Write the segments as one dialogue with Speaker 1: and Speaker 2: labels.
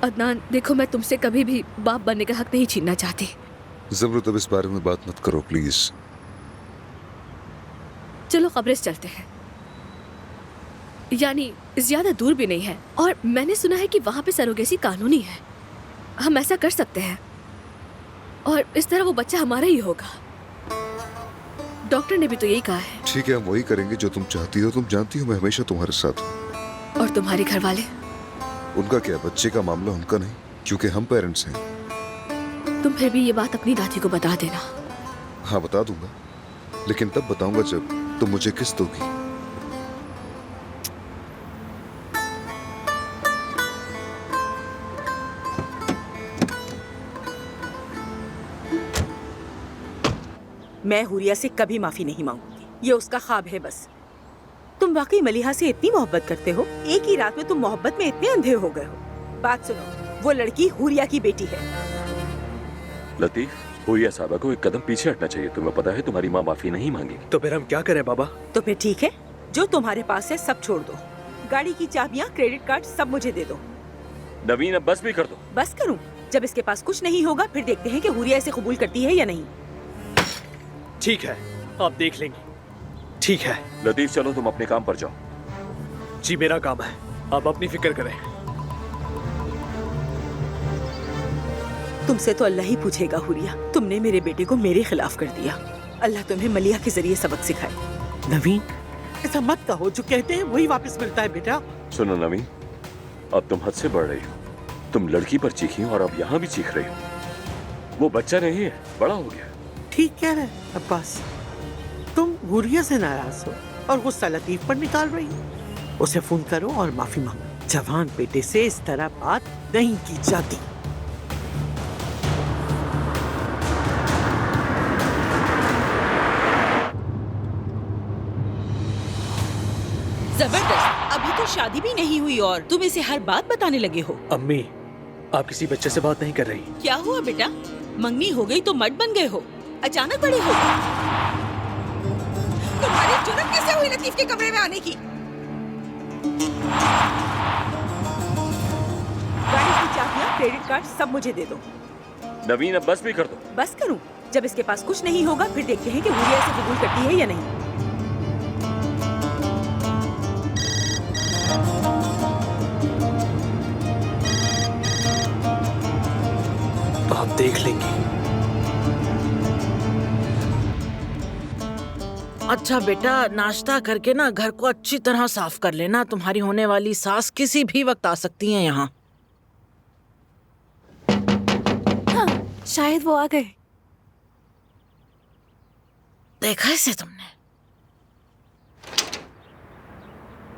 Speaker 1: अदनान देखो, मैं तुमसे कभी भी बाप बनने का हक नहीं छीनना चाहती।
Speaker 2: ज़मरुद, अब इस बारे में बात मत करो प्लीज।
Speaker 1: चलो कब्रिस्त चलते हैं, यानी ज्यादा दूर भी नहीं है, और मैंने सुना है कि वहां पे सरोगेसी कानूनी है। हम ऐसा कर सकते हैं और इस तरह वो बच्चा हमारा ही होगा। डॉक्टर ने भी तो यही कहा है।
Speaker 2: ठीक है, हम वही करेंगे जो तुम चाहती हो। तुम जानती हो मैं हमेशा तुम्हारे साथ हूँ।
Speaker 1: और तुम्हारे घर वाले?
Speaker 2: उनका क्या, बच्चे का मामला उनका नहीं, क्योंकि हम पेरेंट्स हैं।
Speaker 1: तुम फिर भी ये बात अपनी दादी को बता देना।
Speaker 2: हाँ बता दूंगा, लेकिन तब बताऊंगा जब तुम मुझे किस दोगी।
Speaker 3: मैं हुरिया से कभी माफी नहीं मांगूंगी, ये उसका ख्वाब है बस। तुम वाकई मलिहा से इतनी मोहब्बत करते हो? एक ही रात में तुम मोहब्बत में इतने अंधे हो गए हो। बात सुनो, वो लड़की हुरिया की बेटी है।
Speaker 4: लतीफ, हुरिया साहबा को एक कदम पीछे हटना चाहिए। तुम्हें पता है तुम्हारी माँ माफी नहीं मांगेगी।
Speaker 5: तो फिर हम क्या करें बाबा?
Speaker 3: तो फिर ठीक है, जो तुम्हारे पास है सब छोड़ दो। गाड़ी की चाबियाँ, क्रेडिट कार्ड सब मुझे दे दो।
Speaker 4: नवीन, अब बस भी कर दो।
Speaker 3: बस करूँ? जब इसके पास कुछ नहीं होगा फिर देखते हैं कि हुरिया इसे कबूल करती है या नहीं।
Speaker 5: ठीक है, आप देख लेंगे। ठीक है
Speaker 4: लतीफ, चलो तुम अपने काम पर जाओ।
Speaker 5: जी, मेरा काम है, आप अपनी फिक्र करें।
Speaker 3: तुमसे तो अल्लाह ही पूछेगा हुरिया, तुमने मेरे बेटे को मेरे खिलाफ कर दिया। अल्लाह तुम्हें मलिहा के जरिए सबक सिखाए।
Speaker 6: नवीन, ऐसा मत कहो, जो कहते हैं वही वापस मिलता है बेटा।
Speaker 4: सुनो नवीन, अब तुम हद से बढ़ रही हो। तुम लड़की पर चीखी और अब यहाँ भी चीख रही हो। वो बच्चा नहीं है, बड़ा हो गया।
Speaker 6: ठीक कह रहे अब्बास, तुम हुरिया से नाराज हो और गुस्सा लतीफ पर निकाल रही हो। उसे फोन करो और माफी मांगो। जवान बेटे से इस तरह बात नहीं की जाती।
Speaker 3: जबरदस्त, अभी तो शादी भी नहीं हुई और तुम इसे हर बात बताने लगे हो।
Speaker 5: अम्मी, आप किसी बच्चे से बात नहीं कर रही।
Speaker 3: क्या हुआ बेटा? मंगनी हो गई तो मर्द बन गए हो? अचानक बड़े हो गए? तुम्हारी जुर्रत कैसे हुई लतीफ के कमरे में आने की? गाड़ी की चाबियाँ, क्रेडिट कार्ड सब मुझे दे दो।
Speaker 4: नवीन, अब बस भी कर दो।
Speaker 3: बस करूं? जब इसके पास कुछ नहीं होगा फिर देखते हैं कि हुरिया इसे कबूल करती है या नहीं।
Speaker 5: आप देख लेंगे।
Speaker 6: अच्छा बेटा, नाश्ता करके ना घर को अच्छी तरह साफ कर लेना। तुम्हारी होने वाली सास किसी भी वक्त आ सकती है यहाँ।
Speaker 1: हाँ, शायद वो आ गए।
Speaker 6: देखा इसे तुमने?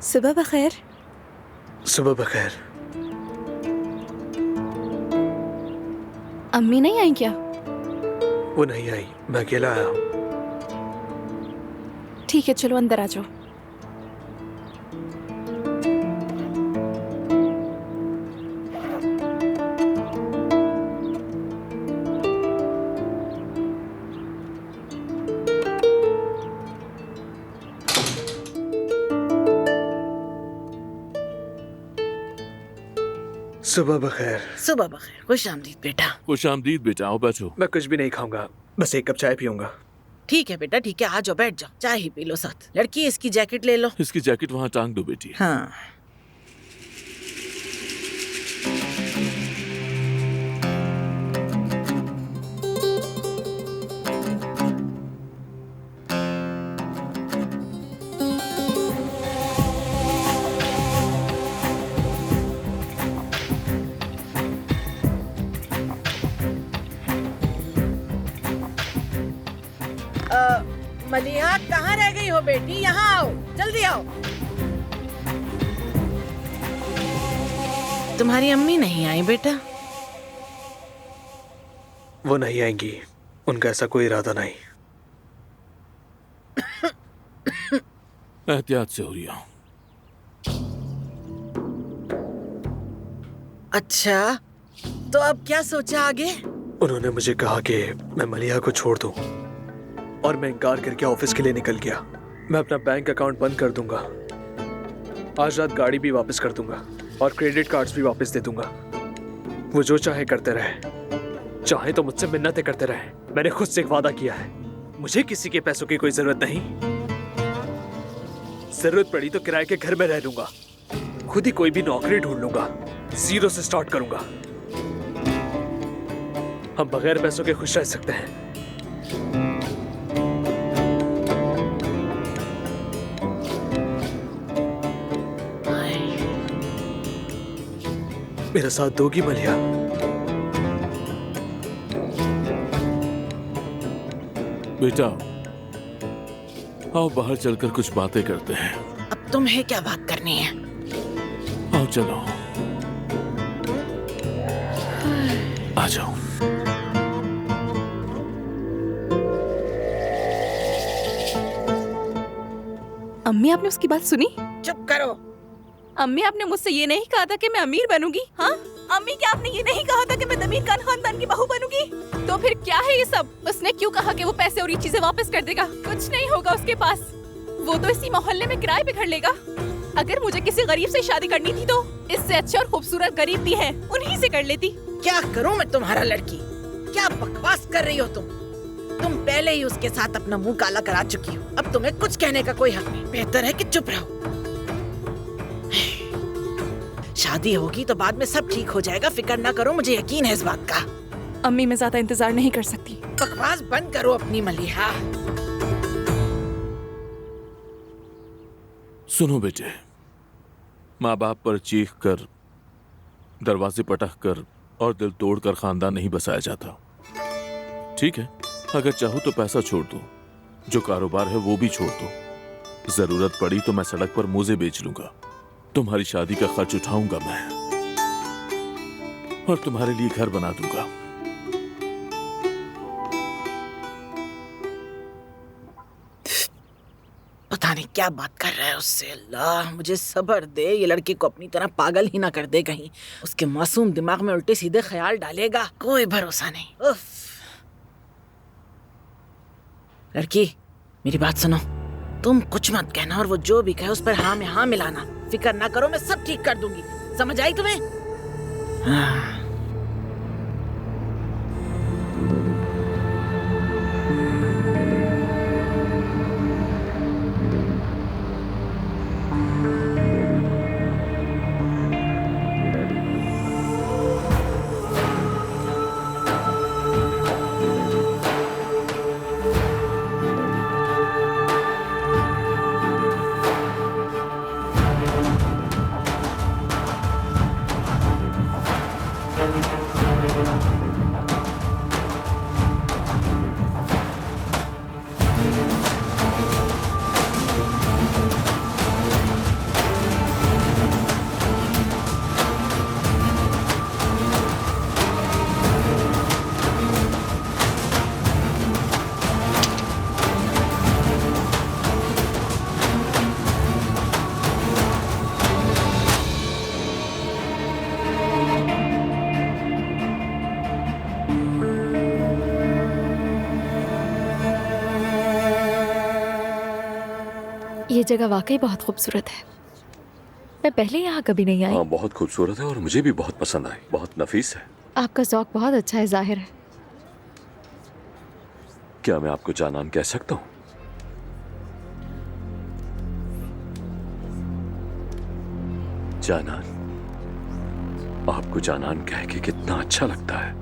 Speaker 1: सुबह बखैर।
Speaker 5: सुबह बखैर।
Speaker 1: अम्मी नहीं आई क्या?
Speaker 5: वो नहीं आई, मैं अकेला आया हूँ।
Speaker 1: ठीक है, चलो अंदर आ जाओ।
Speaker 5: सुबह बखैर।
Speaker 6: सुबह बखैर, खुश आमदीद बेटा।
Speaker 7: खुश आमदीद बेटा, आओ बैठो।
Speaker 5: मैं कुछ भी नहीं खाऊंगा, बस एक कप चाय पीऊंगा।
Speaker 6: ठीक है बेटा, ठीक है, आ जाओ, बैठ जाओ, चाय ही पी लो साथ। लड़की, इसकी जैकेट ले लो।
Speaker 7: इसकी जैकेट वहाँ टांग दो बेटी।
Speaker 6: हाँ। मलिहा, कहाँ रह गई हो बेटी? यहाँ आओ, जल्दी आओ। तुम्हारी अम्मी नहीं आई बेटा?
Speaker 5: वो नहीं आएंगी, उनका ऐसा कोई इरादा नहीं।
Speaker 7: एहतियात से हो रही।
Speaker 6: अच्छा, तो अब क्या सोचा आगे?
Speaker 5: उन्होंने मुझे कहा कि मैं मलिहा को छोड़ दूं, और मैं इनकार करके ऑफिस के लिए निकल गया। मैं अपना बैंक अकाउंट बंद कर दूंगा। आज रात गाड़ी भी वापस कर दूंगा और क्रेडिट कार्ड्स भी वापस दे दूंगा। वो जो चाहे करते रहे, चाहे तो मुझसे मिन्नतें करते रहे। मैंने खुद से एक वादा किया है, मुझे किसी के पैसों की कोई जरूरत नहीं। जरूरत पड़ी तो किराए के घर में रह लूंगा, खुद ही कोई भी नौकरी ढूंढ लूंगा, जीरो से स्टार्ट करूंगा। हम बगैर पैसों के खुश रह सकते हैं। मेरा साथ दोगी मलिया?
Speaker 7: बेटा आओ बाहर चलकर कुछ बातें करते हैं।
Speaker 8: अब तुम्हें क्या बात करनी है?
Speaker 7: आओ चलो, आ जाओ।
Speaker 9: अम्मी, आपने उसकी बात सुनी?
Speaker 8: चुप करो।
Speaker 9: अम्मी, आपने मुझसे ये नहीं कहा था कि मैं अमीर बनूंगी? हाँ अम्मी, क्या आपने ये नहीं कहा था कि मैं अमीर खानदान की बहू बनूंगी? तो फिर क्या है ये सब? उसने क्यों कहा कि वो पैसे और ये चीजें वापस कर देगा? कुछ नहीं होगा उसके पास, वो तो इसी मोहल्ले में किराए पे घर लेगा। अगर मुझे किसी गरीब से शादी करनी थी तो इससे अच्छे और खूबसूरत गरीब भी हैं, उन्हीं से कर लेती।
Speaker 8: क्या करूं मैं तुम्हारा लड़की? क्या बकवास कर रही हो तुम? तुम पहले ही उसके साथ अपना मुंह काला करा चुकी हो, अब तुम्हें कुछ कहने का कोई हक नहीं। बेहतर है कि चुप रहो। शादी होगी तो बाद में सब ठीक हो जाएगा, फिक्र ना करो, मुझे यकीन है इस बात का।
Speaker 9: अम्मी, मैं ज्यादा इंतजार नहीं कर सकती।
Speaker 8: बकवास बंद करो अपनी मलिहा।
Speaker 7: सुनो बेटे, माँ बाप पर चीख कर, दरवाजे पटक कर और दिल तोड़कर खानदान नहीं बसाया जाता। ठीक है, अगर चाहो तो पैसा छोड़ दो, जो कारोबार है वो भी छोड़ दो। जरूरत पड़ी तो मैं सड़क पर मोजे बेच लूंगा, तुम्हारी शादी का खर्च उठाऊंगा मैं, और तुम्हारे लिए घर बना दूंगा।
Speaker 8: पता नहीं क्या बात कर रहा है उससे। अल्लाह मुझे सब्र दे, ये लड़की को अपनी तरह पागल ही ना कर दे कहीं। उसके मासूम दिमाग में उल्टे सीधे ख्याल डालेगा, कोई भरोसा नहीं। उफ। लड़की मेरी बात सुनो, तुम कुछ मत कहना और वो जो भी कहे उस पर हाँ में हाँ मिलाना। फिक्र ना करो, मैं सब ठीक कर दूंगी। समझ आई तुम्हें? हाँ।
Speaker 1: ये जगह वाकई बहुत खूबसूरत है। मैं पहले यहाँ कभी नहीं आई।
Speaker 4: हाँ, बहुत खूबसूरत है और मुझे भी बहुत पसंद आई, बहुत नफीस है।
Speaker 1: आपका ज़ौक बहुत अच्छा है, जाहिर है।
Speaker 4: क्या मैं आपको जानान कह सकता हूँ? जानान, आपको जानान कह के कितना अच्छा लगता है।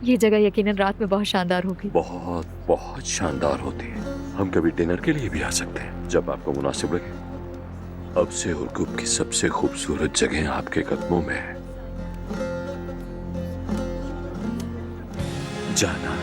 Speaker 1: ये जगह यकीनन रात में बहुत शानदार होगी।
Speaker 4: बहुत बहुत शानदार होती है। हम कभी डिनर के लिए भी आ सकते हैं जब आपको मुनासिब लगे। अब से उर्गुब की सबसे खूबसूरत जगह आपके कदमों में है। जाना